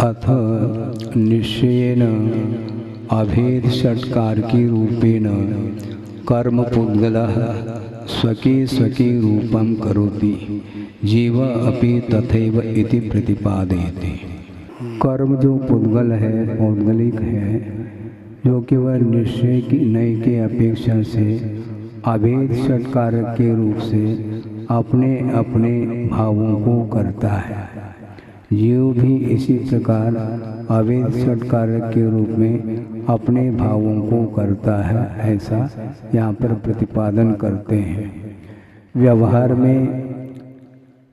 अथ निश्चयेन अभेद षट्कारकी रूपेण कर्म पुद्गलः स्वकीय स्वकीय रूपं करोति जीव अपि तथैव इति प्रतिपादयति। कर्म जो पुद्गल है, पौद्गलिक है, जो केवल निश्चय की नय के अपेक्षा से अभेद षट्कारक के रूप से अपने अपने भावों को करता है। जीव भी इसी प्रकार अभेद षट्कारक के रूप में अपने भावों को करता है, ऐसा यहाँ पर प्रतिपादन करते हैं। व्यवहार में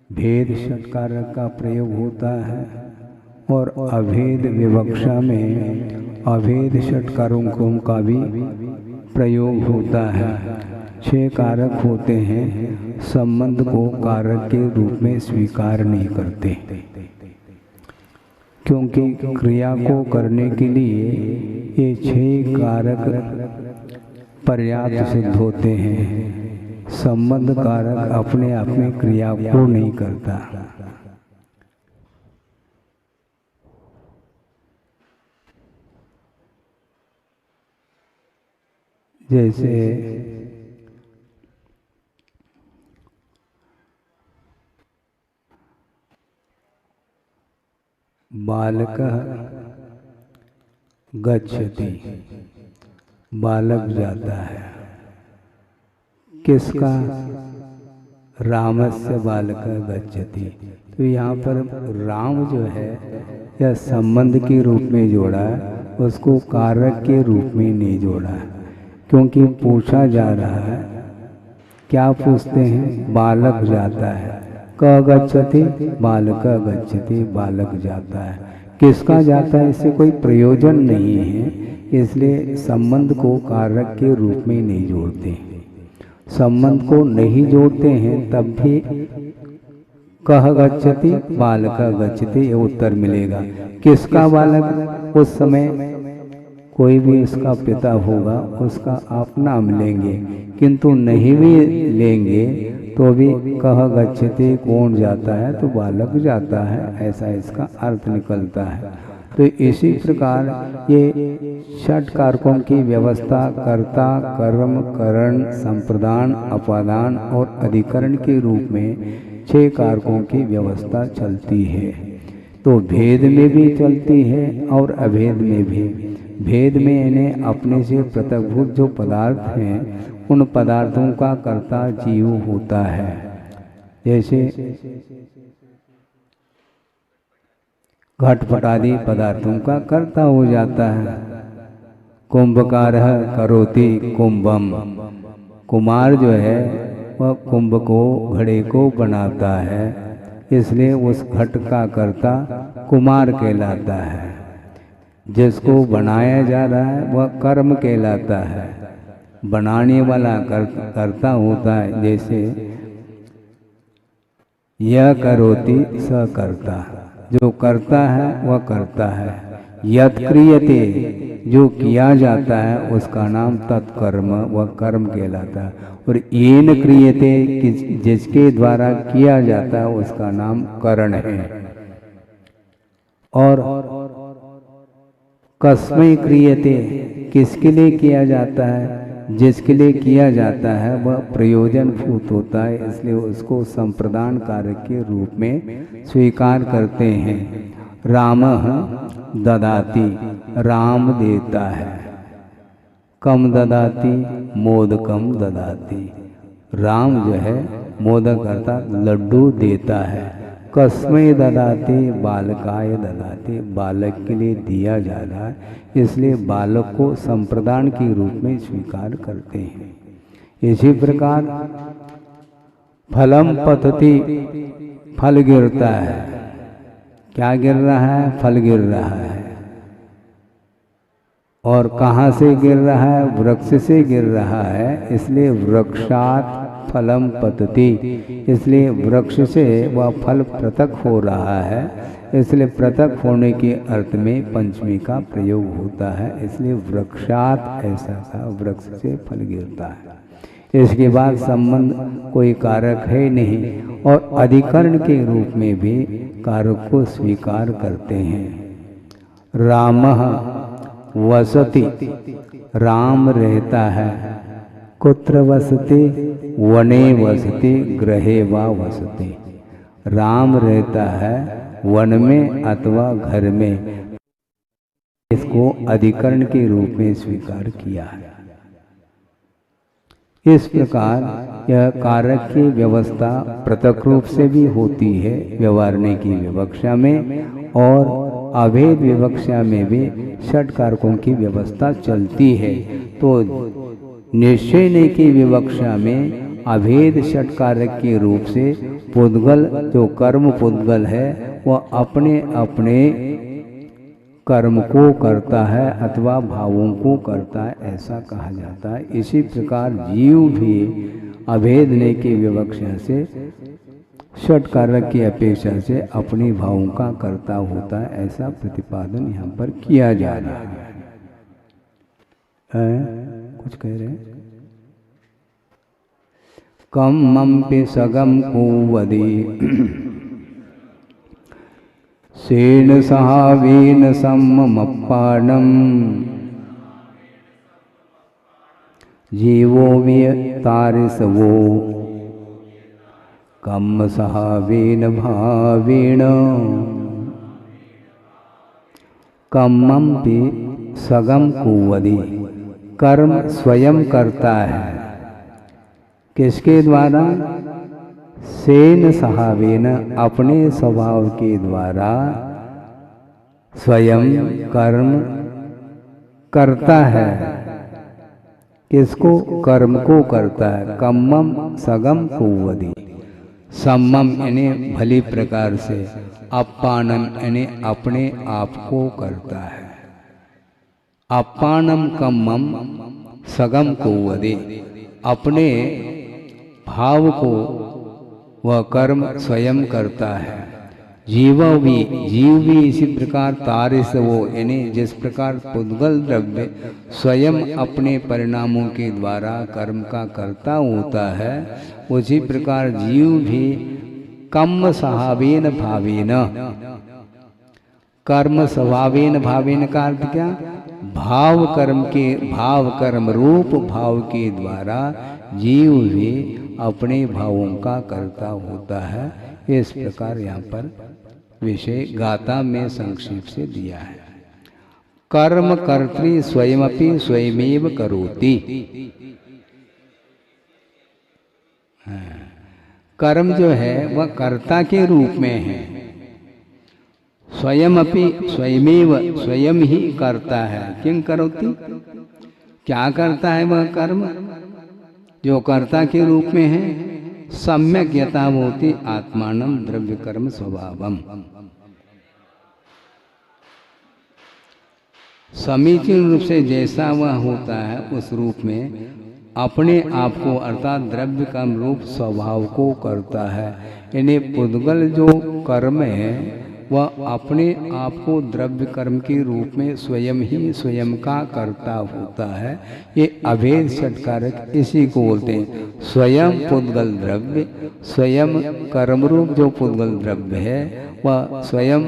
भेद षट्कारक का प्रयोग होता है और अभेद विवक्षा में अभेद षट्कारकों का भी प्रयोग होता है। 6 कारक होते हैं, संबंध को कारक के रूप में स्वीकार नहीं करते, क्योंकि क्रिया को करने के लिए ये 6 कारक पर्याप्त सिद्ध होते हैं। संबंध कारक अपने आप में क्रिया को नहीं करता। जैसे बालकः गच्छति, बालक जाता है। किसका? रामस्य बालकः गच्छति। तो यहाँ पर राम जो है यह संबंध के रूप में जोड़ा है, उसको कारक के रूप में नहीं जोड़ा है, क्योंकि पूछा जा रहा है। क्या पूछते हैं? बालक जाता है। क गच्छति, बालक गच्छति, बालक जाता है। किसका जाता है? इससे कोई प्रयोजन नहीं है, इसलिए संबंध को कारक के रूप में नहीं जोड़ते। संबंध को नहीं जोड़ते हैं तब भी कह गच्छति, बालक गच्छति ये उत्तर मिलेगा। किसका बालक? उस समय कोई भी उसका पिता होगा, उसका आप नाम लेंगे, किंतु नहीं भी लेंगे तो भी कह गच्छति, कौन जाता है? तो बालक जाता है, ऐसा इसका अर्थ निकलता है। तो इसी प्रकार ये 6 कारकों की व्यवस्था कर्ता, कर्म, करण, संप्रदान, अपादान और अधिकरण के रूप में 6 कारकों की व्यवस्था चलती है। तो भेद में भी चलती है और अभेद में भी। भेद में इन्हें अपने से पृथकभूत जो पदार्थ हैं, उन पदार्थों का कर्ता जीव होता है। जैसे घटपट आदि पदार्थों का कर्ता हो जाता है। कुंभकारः करोति कुंभम, कुमार जो है वह कुंभ को, घड़े को बनाता है, इसलिए उस घट का कर्ता कुमार कहलाता है। जिसको बनाया जा रहा है वह कर्म कहलाता है, बनाने वाला कर्ता होता है। जैसे यह करोति स कर्ता, जो करता है वह करता है। यत् क्रियते, जो किया जाता है उसका नाम तत्कर्म, वह कर्म कहलाता है। और येन क्रियते, जिसके द्वारा किया जाता है उसका नाम करण है। और कस्मै क्रियते, किसके लिए किया जाता है? जिसके लिए किया जाता है वह प्रयोजन भूत होता है, इसलिए उसको संप्रदान कारक के रूप में स्वीकार करते हैं। रामः ददाति, राम देता है। कम ददाति, मोदकम ददाति, राम जो है मोदक अर्थात लड्डू देता है। कस्मै ददाति, बालकाय ददाति, बालक के लिए दिया जा रहा है, इसलिए बालक को संप्रदान के रूप में स्वीकार करते हैं। इसी प्रकार फलम पतति, फल गिरता है। क्या गिर रहा है? फल गिर रहा है। और कहाँ से गिर रहा है? वृक्ष से गिर रहा है, इसलिए वृक्षात् फलम पतति, इसलिए वृक्ष से वह फल पृथक हो रहा है, इसलिए पृथक होने के अर्थ में पंचमी का प्रयोग होता है। इसलिए वृक्षात् ऐसा था, वृक्ष से फल गिरता है। इसके बाद संबंध कोई कारक है नहीं, और अधिकरण के रूप में भी कारक को स्वीकार करते हैं। रामः वसति, राम रहता है। कुत्र वसति? वने वसति गृहे वा वसति। राम रहता है वन में अथवा घर में। इसको अधिकरण के रूप में स्वीकार किया है। इस प्रकार यह कारक की व्यवस्था पृथक रूप से भी होती है व्यवहारने की विवक्षा में, और अभेद विवक्षा में भी षट कारकों की व्यवस्था चलती है। तो निश्चय की विवक्षा में अभेद षट कारक के रूप से पुद्गल, जो कर्म पुद्गल है, वह अपने अपने कर्म को करता है अथवा भावों को करता है, ऐसा कहा जाता है। इसी प्रकार जीव भी अभेदने की विवक्षा से षट कारक की अपेक्षा से अपनी भावों का कर्ता होता है, ऐसा प्रतिपादन यहाँ पर किया जा रहा है। कुछ कह रहे हैं? कम्मंपि सगम कुवदी सेन सहावेन सम्मप्पाणं जीवो वितारिसवो कम्म सहावेन भावेन। कम्मंपि सगम कुवदी, कर्म स्वयं करता है। किसके द्वारा? सेन सहावेन, अपने स्वभाव के द्वारा स्वयं कर्म करता है। किसको? कर्म को करता है। कम्मम सगम कुवदी, सम्मम यानी भली प्रकार से, अप्पानम यानी अपने आप को करता है। अप्पानम कम्मम सगम कुवदी, अपने भाव को वह कर्म स्वयं करता है। जीव भी इसी प्रकार तारिस वो, यानी जिस प्रकार पुद्गल द्रव्य स्वयं अपने परिणामों के द्वारा कर्म का कर्ता होता है, उसी प्रकार जीव भी कम्म स्वभावेन भावेन, कर्म स्वभावेन भावेन का अर्थ क्या? भाव कर्म रूप भाव के द्वारा जीव भी अपने भावों का कर्ता होता है। इस प्रकार यहाँ पर विषय गाथा में संक्षेप से दिया है। कर्म कर्तृ स्वयमपि स्वयमेव करोति। कर्म जो है वह कर्ता के रूप में है। स्वयमपि स्वयमेव, स्वयं ही करता है। किं करोति? क्या करता है वह कर्म? जो कर्ता के रूप में है। सम्यक यथाभूति आत्मानं द्रव्य कर्म स्वभावम, समीचीन रूप से जैसा वह होता है उस रूप में अपने आप को अर्थात द्रव्य कर्म रूप स्वभाव को करता है। यानी पुद्गल जो कर्म है वह अपने आप को द्रव्य कर्म के रूप में स्वयं ही स्वयं का कर्ता होता है। ये अभेद षटकारक इसी को बोलते हैं। स्वयं पुद्गल द्रव्य, स्वयं कर्मरूप जो पुद्गल द्रव्य है वह स्वयं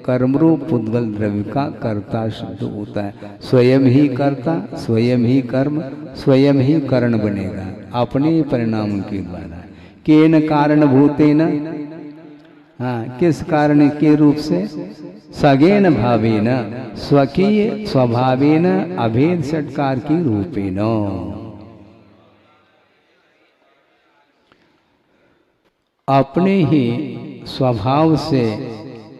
कर्मरूप पुद्गल द्रव्य का कर्ता शब्द होता है। स्वयं ही कर्ता, स्वयं ही कर्म, स्वयं ही करण बनेगा अपने परिणामों के द्वारा। केन कारणभूतेन, हाँ, किस कारण के रूप से? सगेन भावेन, स्वकीय स्वभावेन अभेद षटकार की रूपेण। अपने ही स्वभाव से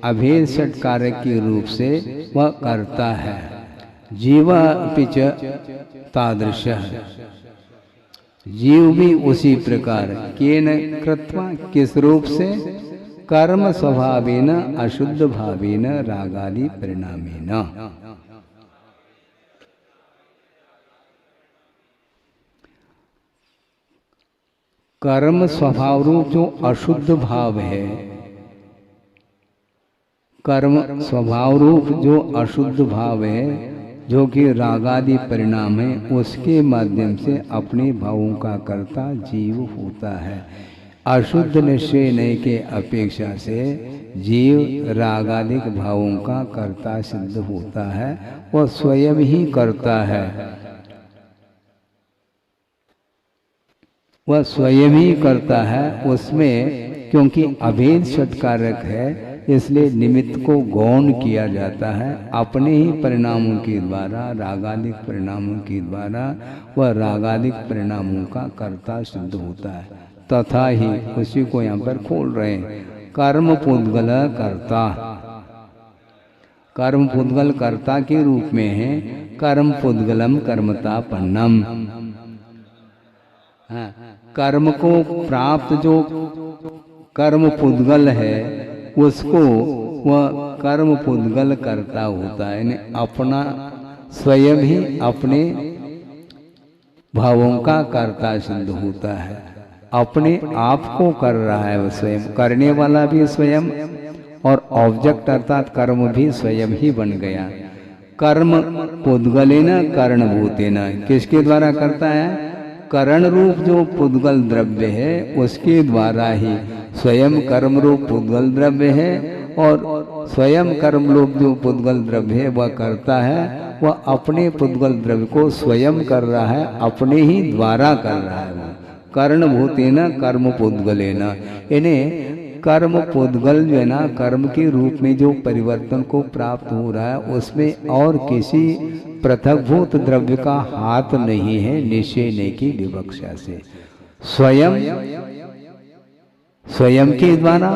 अभेद षटकारक के रूप से वह करता है। जीव पिच तादृशः, जीव भी उसी प्रकार। केन कृत्वा, किस रूप से? कर्म स्वभावेन अशुद्ध भावेन रागादि परिणामेन। कर्म स्वभाव रूप जो अशुद्ध भाव है, कर्म स्वभाव रूप जो अशुद्ध भाव है, जो कि रागादि परिणाम है, उसके माध्यम से अपने भावों का कर्ता जीव होता है। अशुद्ध निश्चय नहीं के अपेक्षा से जीव रागादिक भावों का कर्ता सिद्ध होता है, वह स्वयं ही करता है, वह स्वयं ही करता है। उसमें क्योंकि अभेद षटकारक है, इसलिए निमित्त को गौण किया जाता है। अपने ही परिणामों के द्वारा, रागादिक परिणामों के द्वारा वह रागादिक परिणामों का कर्ता सिद्ध होता है। तथा ही उसी को यहाँ पर खोल रहे हैं, कर्म पुद्गल कर्ता। कर्म पुद्गल कर्ता के रूप में है, कर्म पुद्गलम कर्मतापन्नम। कर्म को प्राप्त जो कर्म पुद्गल है उसको वह कर्म पुद्गल करता होता है, यानी अपना स्वयं ही अपने भावों का कर्ता सिद्ध होता है। अपने आप को कर रहा है वह स्वयं, करने वाला भी स्वयं और ऑब्जेक्ट अर्थात कर्म भी स्वयं ही बन गया। कर्म पुद्गलेन करणभूतेन, किसके द्वारा करता है? करण रूप जो पुद्गल द्रव्य है उसके द्वारा ही स्वयं कर्म रूप पुद्गल द्रव्य है, और स्वयं कर्म रूप जो पुद्गल द्रव्य है वह करता है। वह अपने पुद्गल द्रव्य को स्वयं कर रहा है, अपने ही द्वारा कर रहा है। वो करणभूतेन कर्म पुद्गलेन, यानी कर्म पुद्गल जो है ना, कर्म के रूप में जो परिवर्तन को प्राप्त हो रहा है उसमें और किसी पृथकभूत द्रव्य का हाथ नहीं है, निश्चय नहीं की विवक्षा से स्वयं स्वयं के द्वारा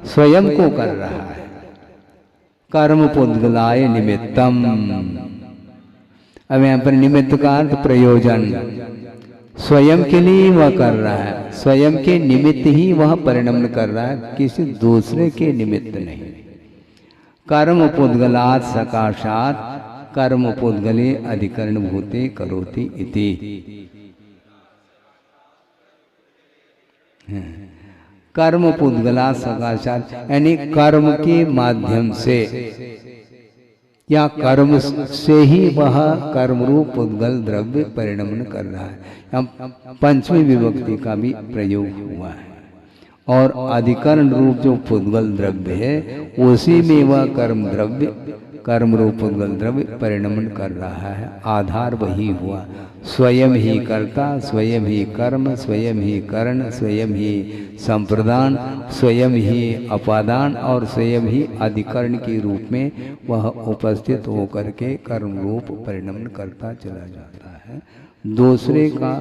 स्वयं को कर रहा है। कर्म पुद्गलाय निमित्तम। अब यहाँ पर निमित्त का अर्थ प्रयोजन, स्वयं के लिए वह कर रहा है, स्वयं के निमित्त ही वह परिणमन कर रहा है, किसी दूसरे के निमित्त नहीं। कर्म पुद्गलात् सकाशात् कर्म पुद्गले अधिकरण भूते करोति इति। कर्म पुद्गला सकाशात्, यानी कर्म के माध्यम से या कर्म से ही वह कर्म रूप पुद्गल द्रव्य परिणमन कर रहा है। पंचमी विभक्ति का भी प्रयोग हुआ है, और अधिकरण रूप जो पुद्गल द्रव्य है उसी में वह कर्म द्रव्य कर्म रूप पुद्गल द्रव्य परिणमन कर रहा है। आधार वही हुआ, स्वयं ही कर्ता, स्वयं ही कर्म, स्वयं ही करण, स्वयं ही संप्रदान, स्वयं ही अपादान और स्वयं ही अधिकरण के रूप में वह उपस्थित होकर के कर्म रूप परिणमन करता चला जाता है। दूसरे का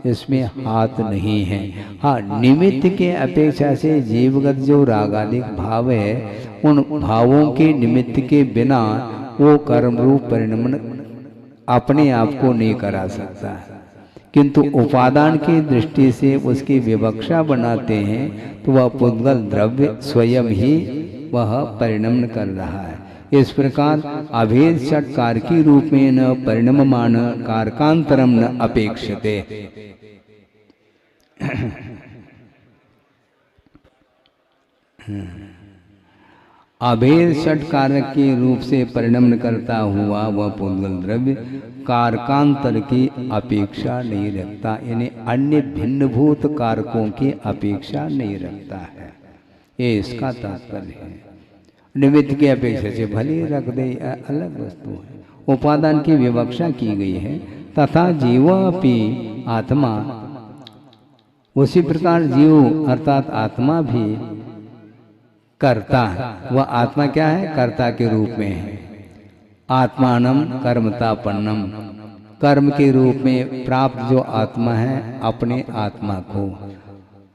इसमें हाथ नहीं है। हाँ, निमित्त के अपेक्षा से जीवगत जो रागादिक भाव है उन भावों के निमित्त के बिना वो कर्म रूप परिणमन अपने आप को नहीं करा सकता, किंतु उपादान की दृष्टि से उसकी विवक्षा बनाते हैं तो वह पुद्गल द्रव्य स्वयं ही वह परिणमन कर रहा है। इस प्रकार अभेद षटकार की रूप में न परिणममान कारकांतरम न अपेक्षते। अभेद षटकारक के रूप से परिणमन करता हुआ वह पुद्गल द्रव्य कारकांतर की अपेक्षा नहीं रखता, यानी अन्य भिन्नभूत कारकों की अपेक्षा नहीं रखता है। ये इसका तात्पर्य है। निमित्त की अपेक्षा से भले रख दे, अलग वस्तु है, उपादान की विवक्षा की गई है। तथा जीवापि आत्मा, उसी प्रकार जीव अर्थात आत्मा भी कर्ता है। वह आत्मा क्या है? कर्ता के रूप में है। आत्मानम कर्मतापन्नम, कर्म के रूप में प्राप्त जो आत्मा है अपने आत्मा को,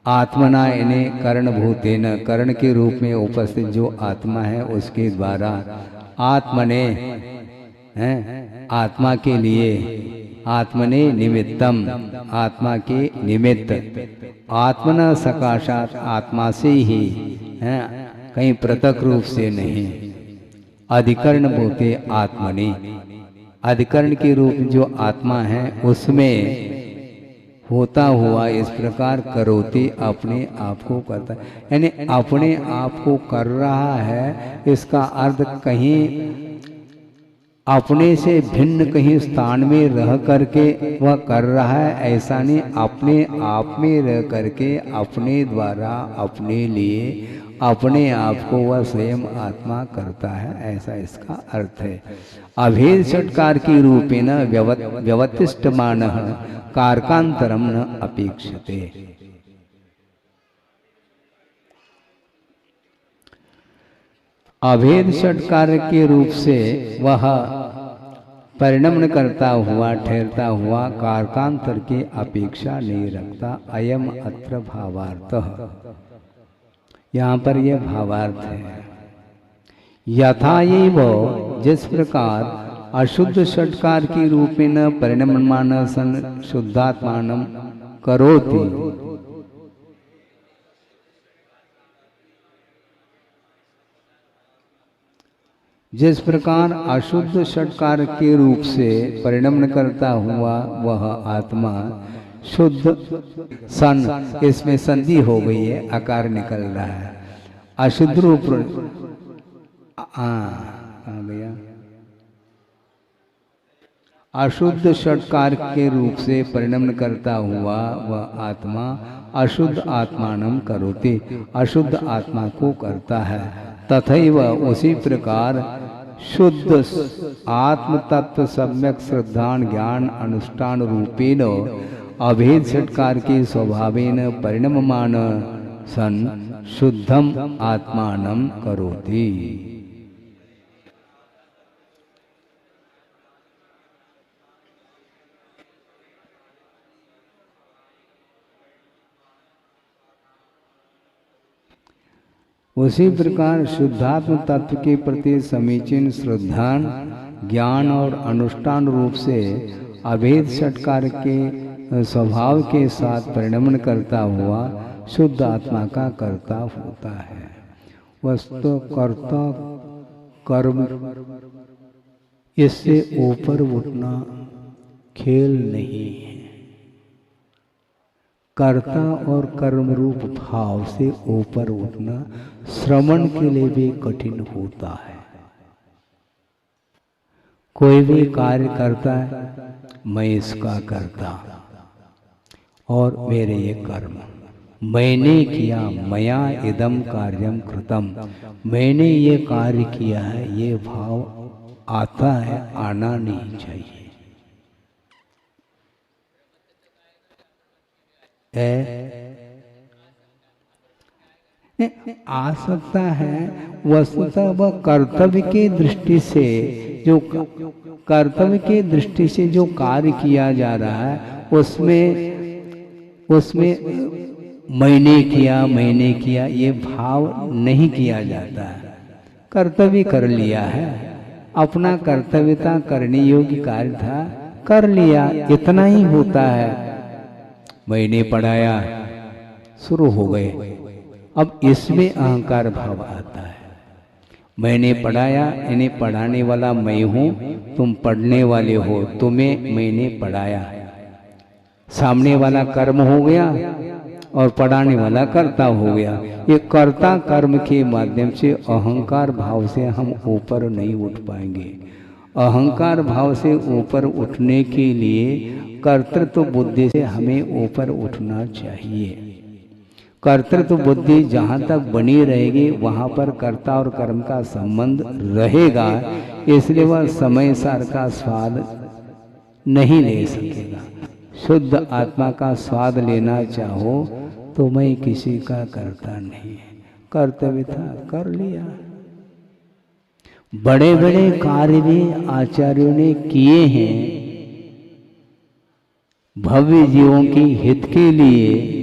आत्मना इन्हें करणभूतेन, करण के रूप में उपस्थित जो आत्मा है उसके द्वारा आत्मने हैं, आत्मा के लिए, आत्मने निमित्तम, आत्मा के निमित्त, आत्मना सकाशात, आत्मा से ही है, कहीं पृथक रूप से नहीं। अधिकरण भूते आत्मनि, अधिकरण के रूप जो आत्मा है उसमें होता हुआ इस प्रकार करोति, अपने आप को करता है, यानी अपने आप को कर रहा है। इसका अर्थ कहीं अपने से भिन्न कहीं स्थान में रह करके वह कर रहा है, ऐसा नहीं। अपने आप में रह करके अपने द्वारा अपने लिए अपने आप को वह स्वयं आत्मा करता है, ऐसा इसका अर्थ है। अभेद षट्कार की रूपेण व्यवतिष्ठमानः कारकांतरम न अपेक्षते। अभेद षट्कार के रूप से वह परिणमन करता हुआ ठहरता हुआ कारकांतर की अपेक्षा नहीं रखता। अयम अत्र भावार्थः, यहाँ पर यह भावार्थ है। यथा ये वो जिस प्रकार अशुद्ध षट्कार के रूप में न परिणममान सन शुद्धात्मान करोति, जिस प्रकार अशुद्ध षट्कार के रूप से परिणमन करता हुआ वह आत्मा शुद्ध सन, इसमें संधि हो गई है, आकार निकल रहा है। अशुद्ध रूप कहाँ गया? अशुद्ध षट्कार के रूप से परिणमन करता हुआ वह आत्मा अशुद्ध आत्मानम करोति, अशुद्ध आत्मा को करता है। तथैव उसी प्रकार शुद्ध आत्म तत्व सम्यक श्रद्धान ज्ञान अनुष्ठान रूपेण अभेद षट्कार के स्वभावेन परिणममान सन शुद्धम आत्मानं करोति। उसी प्रकार शुद्धात्म तत्व के प्रति समीचीन श्रद्धा ज्ञान और अनुष्ठान रूप से अभेद षट्कार के स्वभाव के साथ परिणमन करता हुआ शुद्ध आत्मा का कर्ता होता है। वस्तु कर्ता कर्म, इससे ऊपर उठना खेल नहीं है। कर्ता और कर्म रूप भाव से ऊपर उठना श्रवण के लिए भी कठिन होता है। कोई भी कार्य करता है, मैं इसका करता और मेरे ये कर्म, मैंने किया, मया इदम कार्यम कृतम, मैंने ये कार्य किया है, ये भाव आता है, आना नहीं चाहिए। आ सकता है। वस्तुतः वह कर्तव्य के दृष्टि से जो कर्तव्य के दृष्टि से जो कार्य किया जा रहा है उसमें मैंने किया ये भाव नहीं किया जाता है। कर्तव्य कर लिया है, अपना कर्तव्यता करने योग्य कार्य था, कर लिया, इतना ही होता है। मैंने पढ़ाया, शुरू हो गए। अब इसमें अहंकार भाव आता है। मैंने पढ़ाया, इन्हें पढ़ाने वाला मैं हूँ, तुम पढ़ने वाले हो, तुम्हें मैंने पढ़ाया। सामने वाला कर्म हो गया और पढ़ाने वाला कर्ता हो गया। ये कर्ता कर्म के माध्यम से अहंकार भाव से हम ऊपर नहीं उठ पाएंगे। अहंकार भाव से ऊपर उठने के लिए कर्तृत्व बुद्धि से हमें ऊपर उठना चाहिए। कर्तृत्व बुद्धि जहाँ तक बनी रहेगी वहाँ पर कर्ता और कर्म का संबंध रहेगा, इसलिए वह समय सार का स्वाद नहीं ले सकेगा। शुद्ध आत्मा का स्वाद लेना चाहो तो मैं किसी का करता नहीं है, कर्तव्य था, कर लिया। बड़े बड़े कार्य भी आचार्यों ने किए हैं भव्य जीवों की हित के लिए।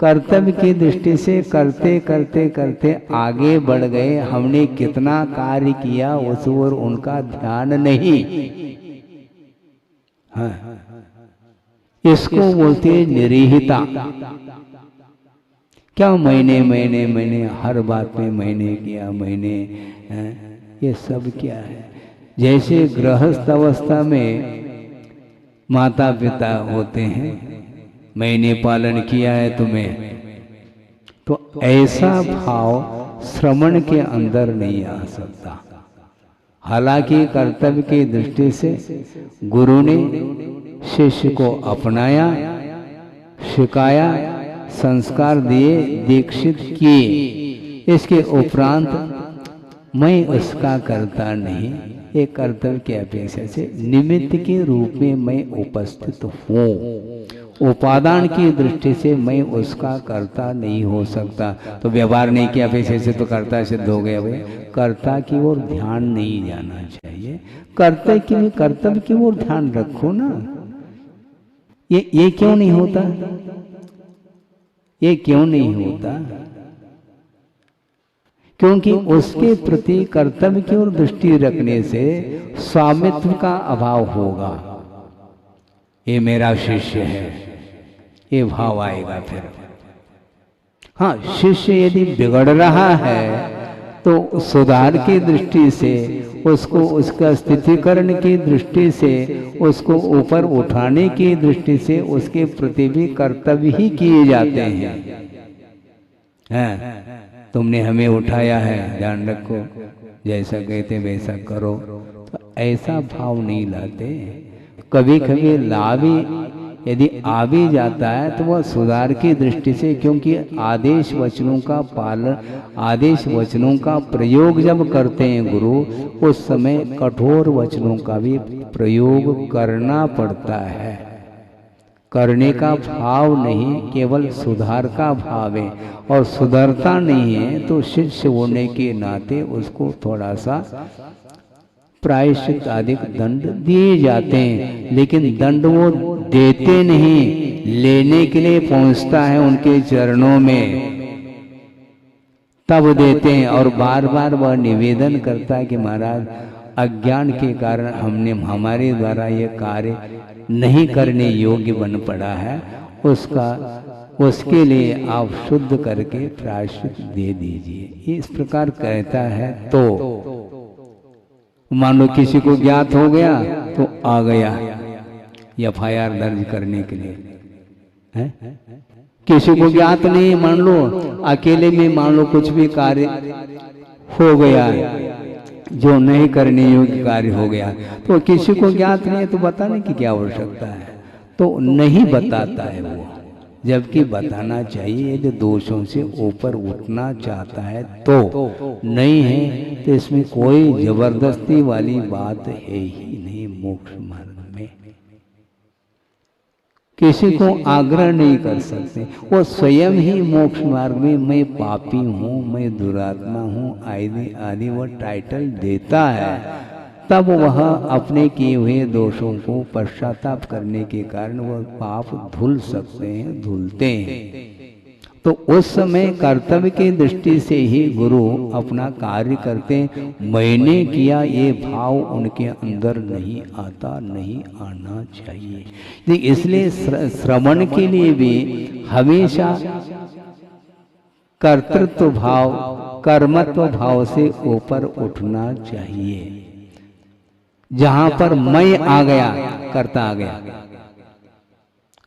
कर्तव्य की दृष्टि से करते करते करते आगे बढ़ गए। हमने कितना कार्य किया उस ओर उनका ध्यान नहीं। हाँ, इसको बोलते हैं निरीहता। क्या मैंने हर बात में मैंने किया, मैंने, ये सब क्या है? जैसे गृहस्थ अवस्था में माता पिता होते हैं, मैंने पालन किया है तुम्हें, तो ऐसा भाव श्रवण के अंदर नहीं आ सकता। हालांकि कर्तव्य की दृष्टि से गुरु ने शिष्य को अपनाया, सिखाया, संस्कार दिए, दीक्षित किए। इसके उपरांत मैं उसका कर्ता नहीं, ये कर्तव्य की अपेक्षा से निमित्त के रूप में मैं उपस्थित हूँ। उपादान की दृष्टि से मैं उसका कर्ता नहीं हो सकता। तो व्यवहार नहीं की अपेक्षा से तो कर्ता सिद्ध हो गया। भाई कर्ता की ओर ध्यान नहीं जाना चाहिए, कर्तव्य की ओर ध्यान रखो ना। ये क्यों नहीं होता? ये क्यों नहीं होता? क्योंकि उसके प्रति कर्तव्य की ओर दृष्टि रखने से स्वामित्व का अभाव होगा। ये मेरा शिष्य है, ये भाव आएगा फिर। हाँ, शिष्य यदि बिगड़ रहा है तो सुधार की दृष्टि से उसको, उसका स्थितिकरण की दृष्टि से, उसको ऊपर उठाने की दृष्टि से उसके प्रति भी कर्तव्य ही किए जाते हैं। तुमने हमें उठाया है, ध्यान रखो, जैसा कहते वैसा करो। तो ऐसा भाव नहीं लाते। कभी कभी यदि आ भी जाता है तो वह सुधार की दृष्टि से, क्योंकि आदेश वचनों का पालन, आदेश वचनों का प्रयोग जब करते हैं गुरु, उस समय कठोर वचनों का भी प्रयोग करना पड़ता है। करने का भाव नहीं, केवल सुधार का भाव है। और सुधरता नहीं है तो शिष्य होने के नाते उसको थोड़ा सा प्रायश्चित आदि दंड दिए जाते हैं। लेकिन दंड वो देते नहीं, लेने के लिए पहुंचता है उनके चरणों में, तब देते हैं। और बार बार वह निवेदन करता है कि महाराज अज्ञान के कारण हमारे द्वारा ये कार्य नहीं करने योग्य बन पड़ा है, उसके लिए आप शुद्ध करके प्रायश्चित दे दीजिए। इस प्रकार कहता है। तो मान लो किसी को ज्ञात हो गया तो आ गया FIR दर्ज करने के लिए, है? किसी को ज्ञात नहीं, मान लो अकेले में मान लो कुछ भी कार्य हो गया जो नहीं करने योग्य कार्य हो गया, तो किसी को ज्ञात नहीं है तो बताने की क्या आवश्यकता है? तो नहीं बताता है वो, जबकि बताना चाहिए। यदि दोषों से ऊपर उठना चाहता है तो, नहीं है तो इसमें कोई जबरदस्ती वाली बात है ही नहीं। मोक्ष मार्ग में किसी को आग्रह नहीं कर सकते, वो स्वयं ही मोक्ष मार्ग में मैं पापी हूँ, मैं दुरात्मा हूँ आदि वह टाइटल देता है। तब वह अपने किए हुए दोषों को पश्चाताप करने के कारण वह पाप धुल सकते हैं, धुलते हैं। तो उस समय कर्तव्य की दृष्टि से ही गुरु अपना कार्य करते। मैंने किया ये भाव उनके अंदर नहीं आता, नहीं आना चाहिए। इसलिए श्रवण के लिए भी हमेशा कर्तृत्व भाव, कर्मत्व भाव से ऊपर उठना चाहिए। जहां पर मैं आ गया, कर्ता आ गया,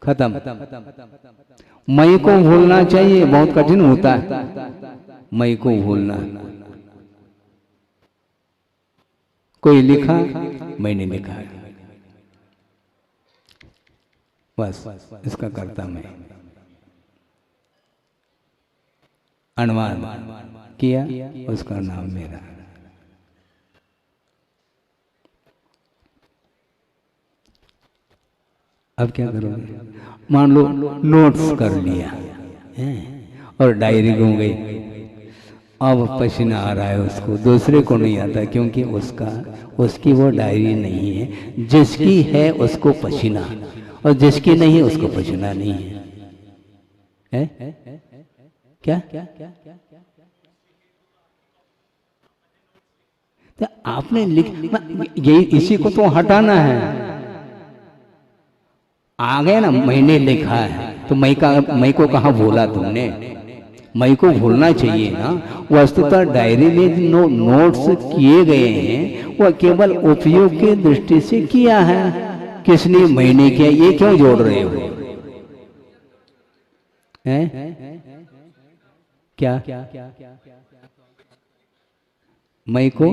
खत्म। मैं को भूलना चाहिए, बहुत कठिन होता है मैं को भूलना। कोई लिखा, मैंने लिखा, बस इसका कर्ता मैं। अनुवाद किया, उसका नाम मेरा। अब क्या करोगे? मान लो नोट्स कर लिया और डायरी घूम गई, अब पसीना आ रहा है उसको, दूसरे को नहीं आता, क्योंकि उसकी वो डायरी नहीं है। जिसकी है उसको पसीना, और जिसकी नहीं है उसको पसीना नहीं है। क्या तो आपने यही, इसी को तो हटाना है। आ गया ना, मैंने लिखा है, तो मैं को कहाँ भूला तुमने? मैं को भूलना चाहिए ना। वस्तुतः डायरी में जो नोट्स किए गए हैं वह केवल उपयोग की दृष्टि से किया है। किसने? मैंने किया। ये क्यों जोड़ रहे हो? हैं? क्या मैं को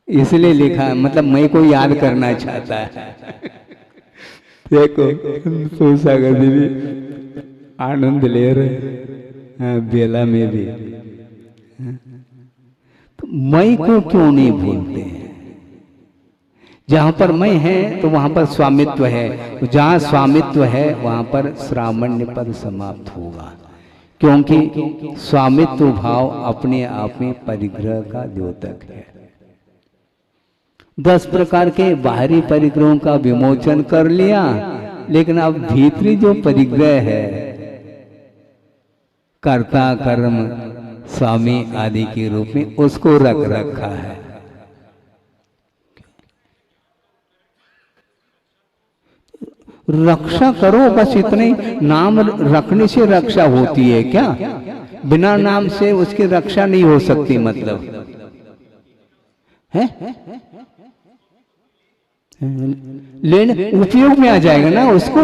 इसलिए लिखा, मतलब मैं को याद करना चाहता है। देखो सूरसागर देवी आनंद ले रहे बेला में भी। तो मैं को क्यों नहीं भूलते हैं? जहां पर मैं है तो वहां पर स्वामित्व है, जहां स्वामित्व है वहां पर श्रामण्य पद समाप्त होगा, क्योंकि स्वामित्व भाव अपने आप में परिग्रह का द्योतक है। 10 प्रकार के बाहरी परिग्रहों का विमोचन कर लिया, लेकिन अब भीतरी जो परिग्रह है, कर्ता कर्म स्वामी आदि के रूप में, उसको रख रखा है। रक्षा करो बस, इतने नाम रखने से रक्षा होती है क्या? बिना नाम से उसकी रक्षा नहीं हो सकती, मतलब है? लेने उपयोग में आ जाएगा ना उसको।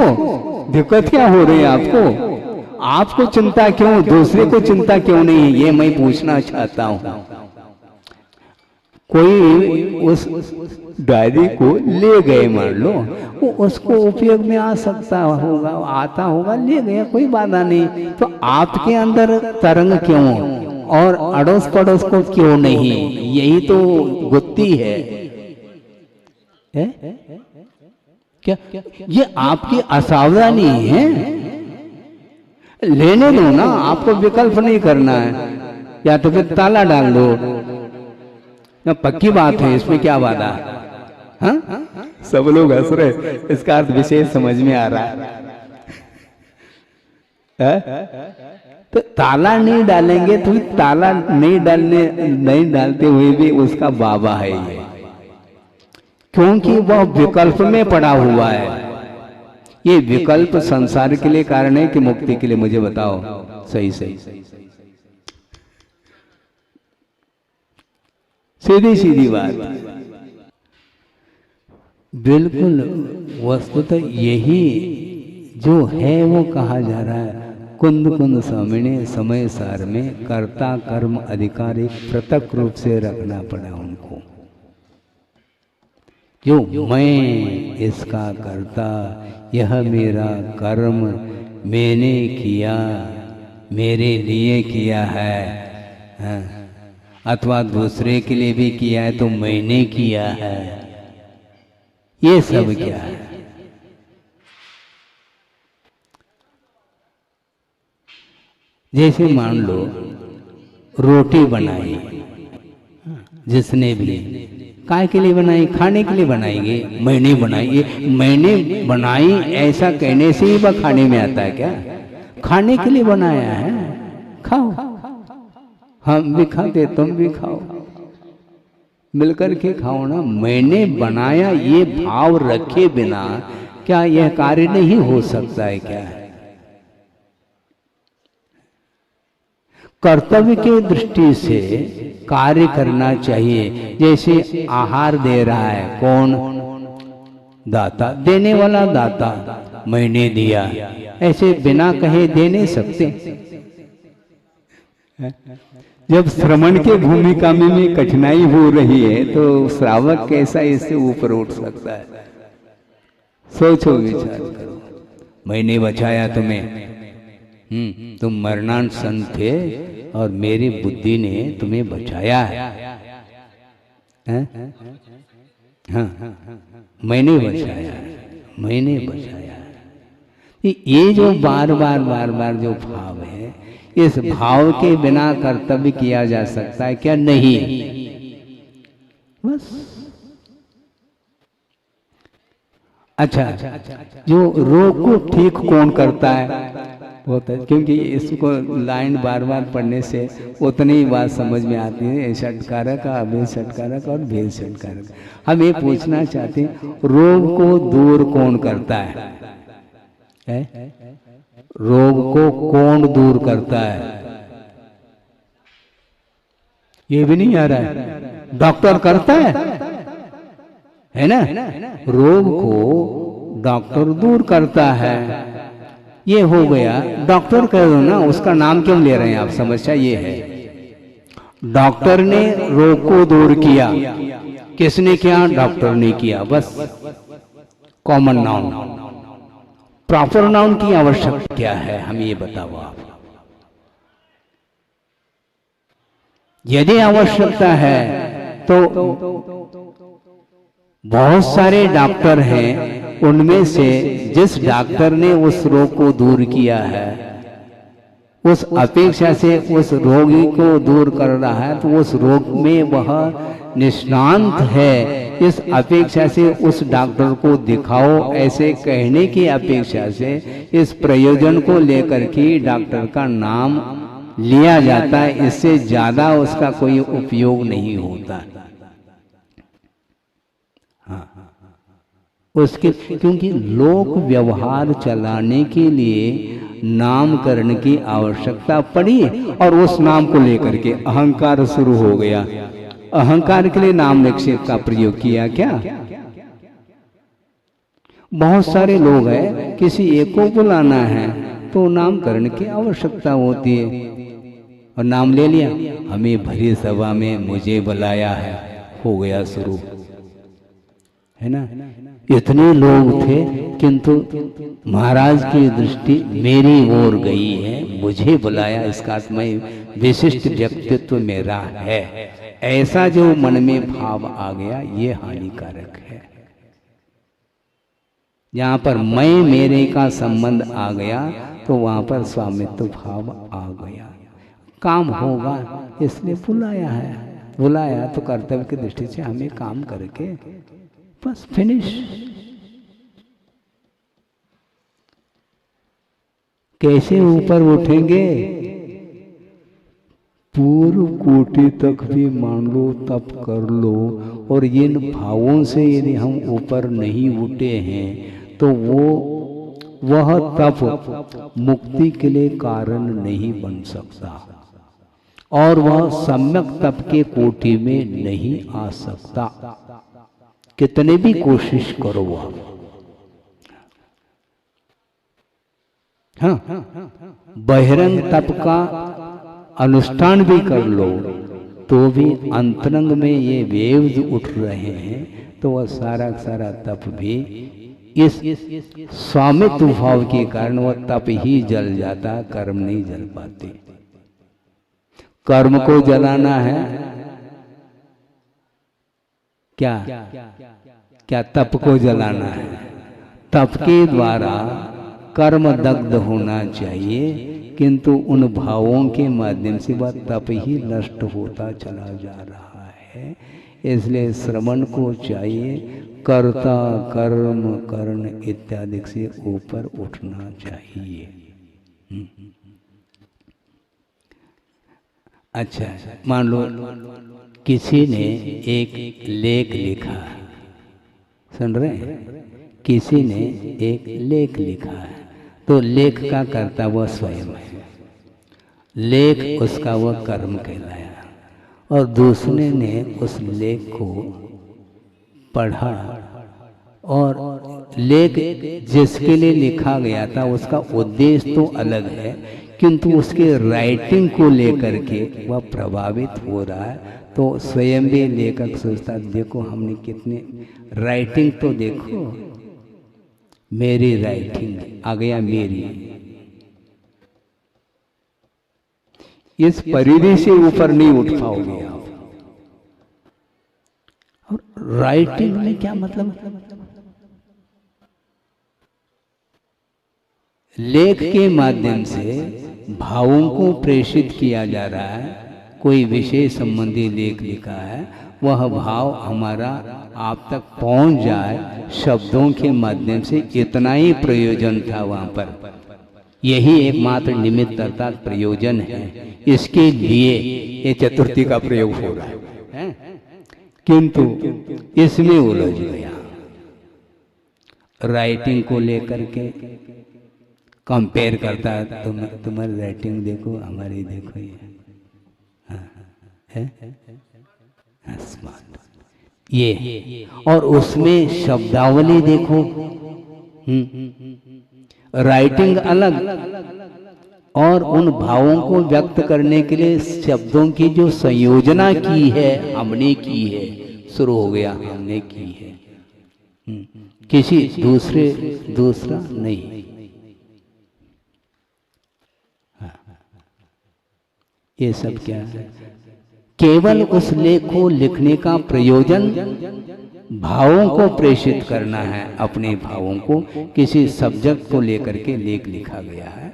दिक्कत क्या हो रही है आपको? आपको चिंता क्यों, दूसरे को चिंता क्यों नहीं है, ये मैं पूछना चाहता हूं। कोई उस डायरी को ले गए, मान लो वो उसको उपयोग में आ सकता होगा, आता होगा, ले गया, कोई बाधा नहीं। तो आपके अंदर तरंग क्यों और अड़ोस पड़ोस को क्यों नहीं? यही तो गुत्ती है। क्या ये आपकी असावधानी है? लेने दो ना, आपको विकल्प नहीं करना है। या तो फिर ताला डाल दो, पक्की बात है, इसमें क्या बाधा? हाँ, सब लोग हंस रहे, इसका अर्थ विशेष समझ में आ रहा है। तो ताला नहीं डालेंगे तो ताला नहीं डालते हुए भी उसका बाबा है ये, क्योंकि वह विकल्प में पड़ा हुआ है। ये विकल्प संसार के लिए कारण है कि मुक्ति के लिए? मुझे बताओ। सही सीधी सीधी बात, बिल्कुल वस्तुतः यही जो है वो कहा जा रहा है। कुंद कुंद स्वामिने समय सार में कर्ता कर्म अधिकार एक पृथक रूप से रखना पड़ा उनको। जो मैं इसका कर्ता, यह मेरा कर्म मैंने किया, मेरे लिए किया है, अथवा दूसरे के लिए भी किया है तो मैंने किया है, ये सब क्या है? जैसे मान लो रोटी बनाई, जिसने भी काय के लिए बनाई? खाने के लिए बनाएगी। मैंने बनाई, मैंने बनाई ऐसा कहने से ही वह खाने में आता है क्या? खाने के लिए बनाया है, खाओ, हम भी खाते, तुम भी खाओ, मिलकर के खाओ ना। मैंने बनाया ये भाव रखे बिना क्या यह कार्य नहीं हो सकता है क्या? कर्तव्य के दृष्टि से कार्य करना चाहिए। जैसे आहार दे रहा है कौन? दाता, देने वाला दाता, मैंने दिया, ऐसे बिना कहे दे नहीं सकते। जब श्रवण के भूमिका में कठिनाई हो रही है तो श्रावक कैसा इससे ऊपर उठ सकता है? सोचो, विचार करो। मैंने बचाया तुम्हें, तुम मरणासन थे और मेरी बुद्धि ने तुम्हें बचाया है। हाँ, मैंने बचाया, मैंने बचाया। ये जो बार बार जो भाव है, इस भाव के बिना कर्तव्य किया जा सकता है क्या? नहीं। बस अच्छा, जो रोग को ठीक कौन करता है? होता है, क्योंकि इसको लाइन बार बार पढ़ने से उतनी ही बात समझ में आती है। षटकारक, अभेद षटकारक और भेद षटकारक। हम ये पूछना चाहते हैं, रोग को दूर कौन करता है? रोग को कौन दूर करता है? ये भी नहीं आ रहा है। डॉक्टर करता है ना? रोग को डॉक्टर दूर करता है। ये हो गया, डॉक्टर कह दो ना, उसका नाम क्यों ले रहे हैं आप? समस्या ये है। डॉक्टर ने रोग को दूर किया, किसने किया? डॉक्टर ने किया। बस कॉमन नाउन। प्रॉपर नाउन की आवश्यकता क्या है, हमें ये बताओ आप। यदि आवश्यकता है तो बहुत सारे डॉक्टर हैं, उनमें से जिस डॉक्टर ने उस रोग को दूर किया है, उस अपेक्षा से उस रोगी को दूर कर रहा है, तो उस रोग में वह निष्णांत है, इस अपेक्षा से उस डॉक्टर को दिखाओ, ऐसे कहने की अपेक्षा से इस प्रयोजन को लेकर के डॉक्टर का नाम लिया जाता है। इससे ज्यादा उसका कोई उपयोग नहीं होता। हाँ, उसके क्योंकि लोक व्यवहार चलाने के लिए नामकरण की आवश्यकता पड़ी, और उस नाम को लेकर के अहंकार शुरू हो गया। अहंकार के लिए नाम निक्षेप का प्रयोग किया क्या? बहुत सारे लोग हैं, किसी एक को बुलाना है तो नामकरण की आवश्यकता होती है, और नाम ले लिया, हमें भरी सभा में मुझे बुलाया है, हो गया शुरू, है ना। इतने लोग थे, किंतु महाराज की दृष्टि मेरी ओर गई है, मुझे बुलाया, इसका मैं विशिष्ट व्यक्तित्व मेरा है, ऐसा जो मन में भाव आ गया, ये हानिकारक है। जहां पर मैं मेरे का संबंध आ गया, तो वहां पर स्वामित्व भाव आ गया। काम होगा इसलिए बुलाया है, बुलाया तो कर्तव्य की दृष्टि से हमें काम करके बस फिनिश। कैसे ऊपर उठेंगे? पूर्व कोटि तक भी मान लो, तप कर लो, और इन भावों से यदि हम ऊपर नहीं उठे हैं तो वह तप मुक्ति के लिए कारण नहीं बन सकता, और वह सम्यक तप के कोटि में नहीं आ सकता, कितने भी कोशिश करो आप। हाँ, बहिरंग तप का अनुष्ठान भी कर लो तो भी अंतरंग में ये वेव्स उठ रहे हैं, तो वह सारा सारा तप भी इस स्वामित्व भाव के कारण वह तप ही जल जाता, कर्म नहीं जल पाते। कर्म को जलाना है क्या? क्या तप को जलाना है? तप के द्वारा कर्म दग्ध होना चाहिए, किंतु उन भावों के माध्यम से वह तप ही नष्ट होता चला जा रहा है। इसलिए श्रवण को चाहिए कर्ता कर्म कर्ण इत्यादि से ऊपर उठना चाहिए। अच्छा, मान लो किसी ने एक लेख लिखा, सुन रहे हैं? किसी ने एक लेख लिखा है, तो लेख का कर्ता वह स्वयं है, लेख उसका वह कर्म कहलाया, और दूसरे ने उस लेख को पढ़ा, और लेख जिसके लिए लिखा गया था उसका उद्देश्य तो अलग है, किंतु उसके राइटिंग को लेकर के वह प्रभावित हो रहा है। तो स्वयं भी लेखक सोचता, देखो हमने कितने राइटिंग, तो देखो मेरी राइटिंग आ गया, मेरी इस परिधि से ऊपर नहीं उठ पाओगे आप। और राइटिंग में क्या मतलब? लेख के माध्यम से भावों को प्रेषित किया जा रहा है। कोई विषय संबंधी लेख लिखा है, वह भाव हमारा आप तक पहुंच जाए शब्दों के माध्यम से, इतना ही प्रयोजन था वहां पर। यही एकमात्र निमित्त अर्थात प्रयोजन है, इसके लिए ये चतुर्थी का प्रयोग हो रहा है। किंतु इसमें उलझ गया, राइटिंग को लेकर के कंपेयर करता है, तुम्हारी राइटिंग देखो, हमारी देखो, ये और उसमें शब्दावली देखो, राइटिंग अलग, और उन भावों को व्यक्त करने के लिए शब्दों की जो संयोजना की है, हमने की है, शुरू हो गया, हमने की है, किसी दूसरा नहीं। ये सब क्या है? केवल उस लेख को लिखने का प्रयोजन भावों को प्रेषित करना है, अपने भावों को किसी सब्जेक्ट को लेकर के लेख लिखा गया है,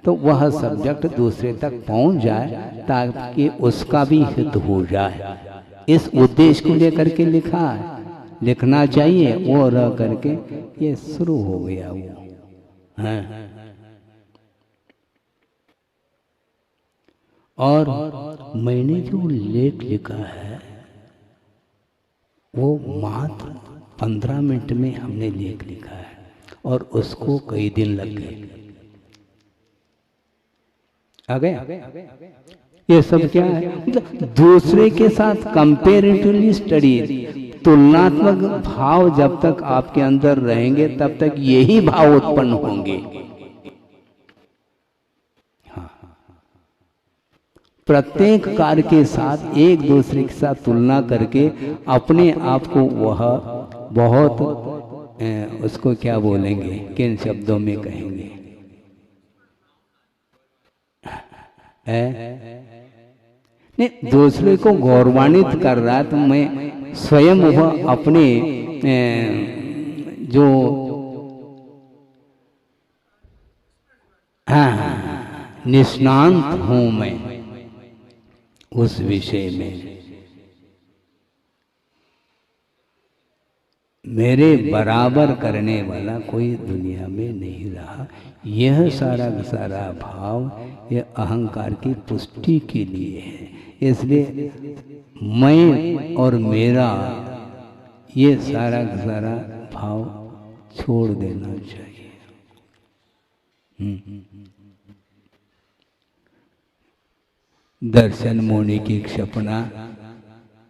तो वह सब्जेक्ट दूसरे तक पहुंच जाए ताकि उसका भी हित हो जाए। इस उद्देश्य को लेकर के लिखा है, लिखना चाहिए, वो रह करके ये शुरू हो गया वो है। और मैंने जो लेख लिखा है वो मात्र 15 मिनट में हमने लेख लिखा है और उसको कई दिन लग गए। आ गए? ये सब क्या है? मतलब दूसरे के साथ कंपेरेटिवली स्टडी, तुलनात्मक भाव जब तक आपके अंदर रहेंगे तब तक यही भाव उत्पन्न होंगे। प्रत्येक कार्य के साथ एक दूसरे के साथ तुलना करके अपने आप को वह बहुत उसको क्या बोलेंगे, किन शब्दों में कहेंगे, नहीं, दूसरे को गौरवान्वित कर रहा है तो मैं स्वयं वह अपने जो निष्णांत हूं मैं उस विषय में, मेरे बराबर करने वाला कोई दुनिया में नहीं रहा। यह सारा सारा भाव यह अहंकार की पुष्टि के लिए है। इसलिए मैं और मेरा ये सारा सारा भाव छोड़ देना चाहिए। दर्शन मुनि की क्षपना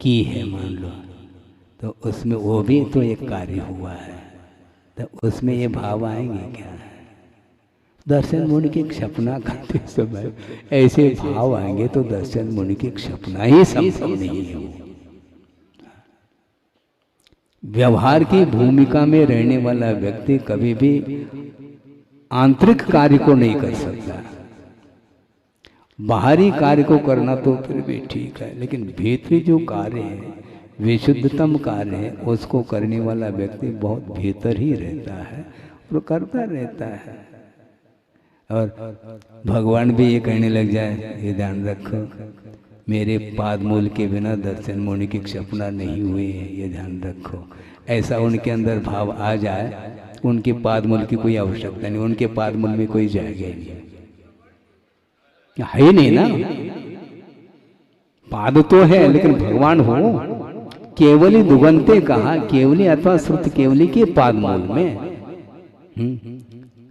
की है मान लो, तो उसमें वो भी तो एक कार्य हुआ है, तो उसमें ये भाव आएंगे क्या? दर्शन मुनि की क्षपना करते समय ऐसे भाव आएंगे तो दर्शन मुनि की क्षपना ही संभव नहीं है। व्यवहार की भूमिका में रहने वाला व्यक्ति कभी भी आंतरिक कार्य को नहीं कर सकता। बाहरी कार्य को करना तो फिर भी ठीक है, लेकिन भीतरी जो कार्य है, विशुद्धतम कार्य है, उसको करने वाला व्यक्ति बहुत भीतर ही रहता है और करता रहता है। और भगवान भी ये कहने लग जाए, ये ध्यान रखो, मेरे पाद मूल के बिना दर्शन मुनि की क्षपना नहीं हुई है, ये ध्यान रखो। ऐसा उनके अंदर भाव आ जाए, उनके पाद मूल की कोई आवश्यकता नहीं, उनके पाद मूल में कोई जाएगा नहीं, है नहीं ना। पाद तो है लेकिन भगवान हो, केवली दुगंते कहा, केवली अथवा श्रुत केवली के पाद मूल में,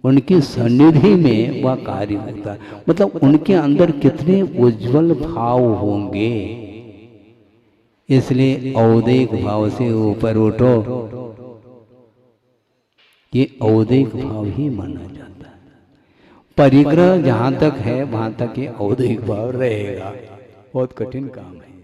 उनकी सन्निधि में वह कार्य होता है। मतलब उनके अंदर कितने उज्जवल भाव होंगे। इसलिए औदैक भाव से ऊपर उठो, ये औदैक भाव ही माना जाता है। परिग्रह जहां तक है वहां तक ये औदैक भाव रहेगा। बहुत कठिन काम है।